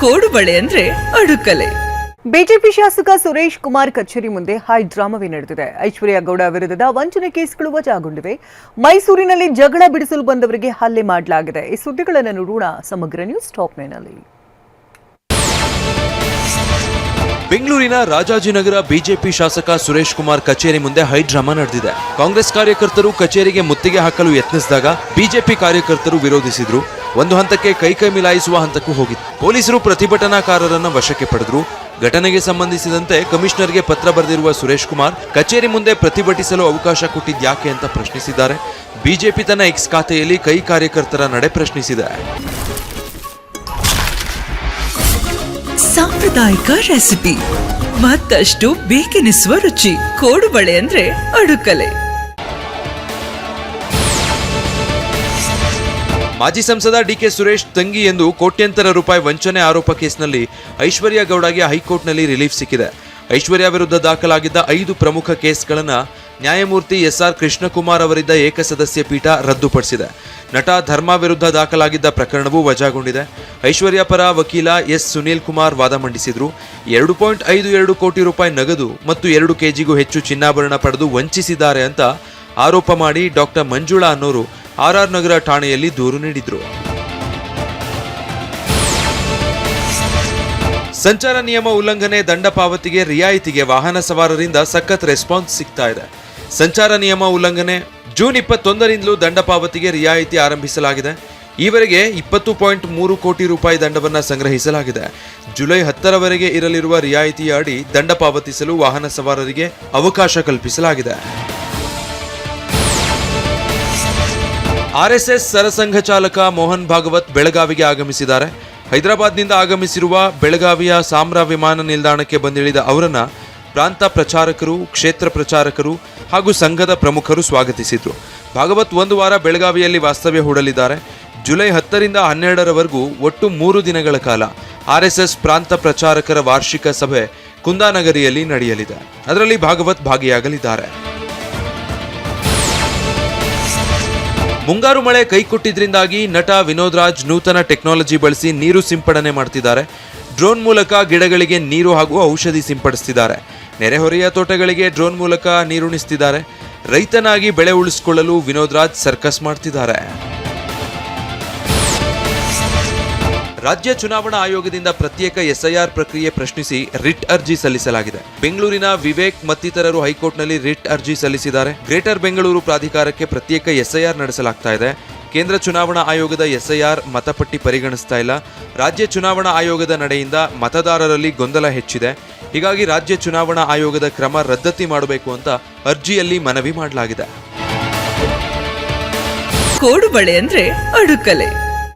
ಕೋಡುಬಳೆ ಅಂದ್ರೆ ಅಡುಕಲೆ. ಬಿಜೆಪಿ ಶಾಸಕ ಸುರೇಶ್ ಕುಮಾರ್ ಕಚೇರಿ ಮುಂದೆ ಹೈ ಡ್ರಾಮಾವೇ ನಡೆದಿದೆ. ಐಶ್ವರ್ಯ ಗೌಡ ವಿರುದ್ಧದ ವಂಚನೆ ಕೇಸ್ಗಳು ವಜಾಗೊಂಡಿವೆ. ಮೈಸೂರಿನಲ್ಲಿ ಜಗಳ ಬಿಡಿಸಲು ಬಂದವರಿಗೆ ಹಲ್ಲೆ ಮಾಡಲಾಗಿದೆ. ಈ ಸುದ್ದಿಗಳನ್ನು ನೋಡೋಣ ಸಮಗ್ರ ನ್ಯೂಸ್ ಟಾಪ್ ನಲ್ಲಿ. ಬೆಂಗಳೂರಿನ ರಾಜಾಜಿನಗರ ಬಿಜೆಪಿ ಶಾಸಕ ಸುರೇಶ್ ಕುಮಾರ್ ಕಚೇರಿ ಮುಂದೆ ಹೈ ಡ್ರಾಮಾ ನಡೆದಿದೆ. ಕಾಂಗ್ರೆಸ್ ಕಾರ್ಯಕರ್ತರು ಕಚೇರಿಗೆ ಮುತ್ತಿಗೆ ಹಾಕಲು ಯತ್ನಿಸಿದಾಗ ಬಿಜೆಪಿ ಕಾರ್ಯಕರ್ತರು ವಿರೋಧಿಸಿದ್ರು. ಒಂದು ಹಂತಕ್ಕೆ ಕೈ ಮಿಲಾಯಿಸುವ ಹಂತಕ್ಕೂ ಹೋಗಿತ್ತು. ಪೊಲೀಸರು ಪ್ರತಿಭಟನಾಕಾರರನ್ನ ವಶಕ್ಕೆ ಪಡೆದ್ರು. ಘಟನೆಗೆ ಸಂಬಂಧಿಸಿದಂತೆ ಕಮಿಷನರ್ಗೆ ಪತ್ರ ಬರೆದಿರುವ ಸುರೇಶ್ ಕುಮಾರ್ ಕಚೇರಿ ಮುಂದೆ ಪ್ರತಿಭಟಿಸಲು ಅವಕಾಶ ಕೊಟ್ಟಿದ್ಯಾಕೆ ಅಂತ ಪ್ರಶ್ನಿಸಿದ್ದಾರೆ. ಬಿಜೆಪಿ ತನ್ನ ಎಕ್ಸ್ ಖಾತೆಯಲ್ಲಿ ಕೈ ಕಾರ್ಯಕರ್ತರ ನಡೆ ಪ್ರಶ್ನಿಸಿದೆ. ಸಾಂಪ್ರದಾಯಿಕ ರೆಸಿಪಿ, ಮತ್ತಷ್ಟು ಬೇಕೆನಿಸುವ ರುಚಿ. ಕೋಡುಬಳೆ ಅಂದ್ರೆ ಅಡುಕಲೆ. ಮಾಜಿ ಸಂಸದ ಡಿಕೆ ಸುರೇಶ್ ತಂಗಿ ಎಂದು ಕೋಟ್ಯಂತರ ರೂಪಾಯಿ ವಂಚನೆ ಆರೋಪ ಕೇಸ್ನಲ್ಲಿ ಐಶ್ವರ್ಯ ಗೌಡಗೆ ಹೈಕೋರ್ಟ್ನಲ್ಲಿ ರಿಲೀಫ್ ಸಿಕ್ಕಿದೆ. ಐಶ್ವರ್ಯ ವಿರುದ್ಧ ದಾಖಲಾಗಿದ್ದ 5 ಪ್ರಮುಖ ಕೇಸ್ಗಳನ್ನು ನ್ಯಾಯಮೂರ್ತಿ SR ಕೃಷ್ಣಕುಮಾರ್ ಅವರಿದ್ದ ಏಕಸದಸ್ಯ ಪೀಠ ರದ್ದುಪಡಿಸಿದೆ. ನಟ ಧರ್ಮ ವಿರುದ್ಧ ದಾಖಲಾಗಿದ್ದ ಪ್ರಕರಣವೂ ವಜಾಗೊಂಡಿದೆ. ಐಶ್ವರ್ಯ ಪರ ವಕೀಲ ಎಸ್ ಸುನೀಲ್ ಕುಮಾರ್ ವಾದ ಮಂಡಿಸಿದ್ರು. 2.52 ಕೋಟಿ ರೂಪಾಯಿ ನಗದು ಮತ್ತು 2 ಕೆಜಿಗೂ ಹೆಚ್ಚು ಚಿನ್ನಾಭರಣ ಪಡೆದು ವಂಚಿಸಿದ್ದಾರೆ ಅಂತ ಆರೋಪ ಮಾಡಿ ಡಾಕ್ಟರ್ ಮಂಜುಳಾ ಅನ್ನೋರು RR ನಗರ ಠಾಣೆಯಲ್ಲಿ ದೂರು ನೀಡಿದ್ರು. ಸಂಚಾರ ನಿಯಮ ಉಲ್ಲಂಘನೆ ದಂಡ ಪಾವತಿಗೆ ರಿಯಾಯಿತಿಗೆ ವಾಹನ ಸವಾರರಿಂದ ಸಖತ್ ರೆಸ್ಪಾನ್ಸ್ ಸಿಗ್ತಾ ಇದೆ. ಸಂಚಾರ ನಿಯಮ ಉಲ್ಲಂಘನೆ ಜೂನ್ 21ರಿಂದಲೂ ದಂಡ ಪಾವತಿಗೆ ರಿಯಾಯಿತಿ ಆರಂಭಿಸಲಾಗಿದೆ. ಈವರೆಗೆ 20.3 ಕೋಟಿ ರೂಪಾಯಿ ದಂಡವನ್ನು ಸಂಗ್ರಹಿಸಲಾಗಿದೆ. ಜುಲೈ 10ರವರೆಗೆ ಇರಲಿರುವ ರಿಯಾಯಿತಿಯ ಅಡಿ ದಂಡ ಪಾವತಿಸಲು ವಾಹನ ಸವಾರರಿಗೆ ಅವಕಾಶ ಕಲ್ಪಿಸಲಾಗಿದೆ. RSS ಸರಸಂಘ ಚಾಲಕ ಮೋಹನ್ ಭಾಗವತ್ ಬೆಳಗಾವಿಗೆ ಆಗಮಿಸಿದ್ದಾರೆ. ಹೈದರಾಬಾದ್ನಿಂದ ಆಗಮಿಸಿರುವ ಬೆಳಗಾವಿಯ ಸಾಮ್ರಾ ವಿಮಾನ ನಿಲ್ದಾಣಕ್ಕೆ ಬಂದಿಳಿದ ಅವರನ್ನ ಪ್ರಾಂತ ಪ್ರಚಾರಕರು, ಕ್ಷೇತ್ರ ಪ್ರಚಾರಕರು ಹಾಗೂ ಸಂಘದ ಪ್ರಮುಖರು ಸ್ವಾಗತಿಸಿದ್ರು. ಭಾಗವತ್ 1 ವಾರ ಬೆಳಗಾವಿಯಲ್ಲಿ ವಾಸ್ತವ್ಯ ಹೂಡಲಿದ್ದಾರೆ. ಜುಲೈ 10ರಿಂದ 12ರವರೆಗೂ ಒಟ್ಟು 3 ದಿನಗಳ ಕಾಲ RSS ಪ್ರಾಂತ ಪ್ರಚಾರಕರ ವಾರ್ಷಿಕ ಸಭೆ ಕುಂದಾನಗರಿಯಲ್ಲಿ ನಡೆಯಲಿದೆ. ಅದರಲ್ಲಿ ಭಾಗವತ್ ಭಾಗಿಯಾಗಲಿದ್ದಾರೆ. ಮುಂಗಾರು ಮಳೆ ಕೈಕೊಟ್ಟಿದ್ರಿಂದಾಗಿ ನಟ ವಿನೋದ್ ರಾಜ್ ನೂತನ ಟೆಕ್ನಾಲಜಿ ಬಳಸಿ ನೀರು ಸಿಂಪಡಣೆ ಮಾಡ್ತಿದ್ದಾರೆ. ಡ್ರೋನ್ ಮೂಲಕ ಗಿಡಗಳಿಗೆ ನೀರು ಹಾಗೂ ಔಷಧಿ ಸಿಂಪಡಿಸ್ತಿದ್ದಾರೆ. ನೆರೆಹೊರೆಯ ತೋಟಗಳಿಗೆ ಡ್ರೋನ್ ಮೂಲಕ ನೀರುಣಿಸ್ತಿದ್ದಾರೆ. ರೈತನಾಗಿ ಬೆಳೆ ಉಳಿಸಿಕೊಳ್ಳಲು ವಿನೋದ್ ರಾಜ್ ಸರ್ಕಸ್ ಮಾಡ್ತಿದ್ದಾರೆ. ರಾಜ್ಯ ಚುನಾವಣಾ ಆಯೋಗದಿಂದ ಪ್ರತ್ಯೇಕ SIR ಪ್ರಕ್ರಿಯೆ ಪ್ರಶ್ನಿಸಿ ರಿಟ್ ಅರ್ಜಿ ಸಲ್ಲಿಸಲಾಗಿದೆ. ಬೆಂಗಳೂರಿನ ವಿವೇಕ್ ಮತ್ತಿತರರು ಹೈಕೋರ್ಟ್ನಲ್ಲಿ ರಿಟ್ ಅರ್ಜಿ ಸಲ್ಲಿಸಿದ್ದಾರೆ. ಗ್ರೇಟರ್ ಬೆಂಗಳೂರು ಪ್ರಾಧಿಕಾರಕ್ಕೆ ಪ್ರತ್ಯೇಕ SIR ನಡೆಸಲಾಗ್ತಾ ಇದೆ. ಕೇಂದ್ರ ಚುನಾವಣಾ ಆಯೋಗದ SIR ಮತಪಟ್ಟಿ ಪರಿಗಣಿಸ್ತಾ ಇಲ್ಲ. ರಾಜ್ಯ ಚುನಾವಣಾ ಆಯೋಗದ ನಡೆಯಿಂದ ಮತದಾರರಲ್ಲಿ ಗೊಂದಲ ಹೆಚ್ಚಿದೆ. ಹೀಗಾಗಿ ರಾಜ್ಯ ಚುನಾವಣಾ ಆಯೋಗದ ಕ್ರಮ ರದ್ದತಿ ಮಾಡಬೇಕು ಅಂತ ಅರ್ಜಿಯಲ್ಲಿ ಮನವಿ ಮಾಡಲಾಗಿದೆ. ಕೋಡುಬಳೆ ಅಂದ್ರೆ ಅಡುಕಲೆ.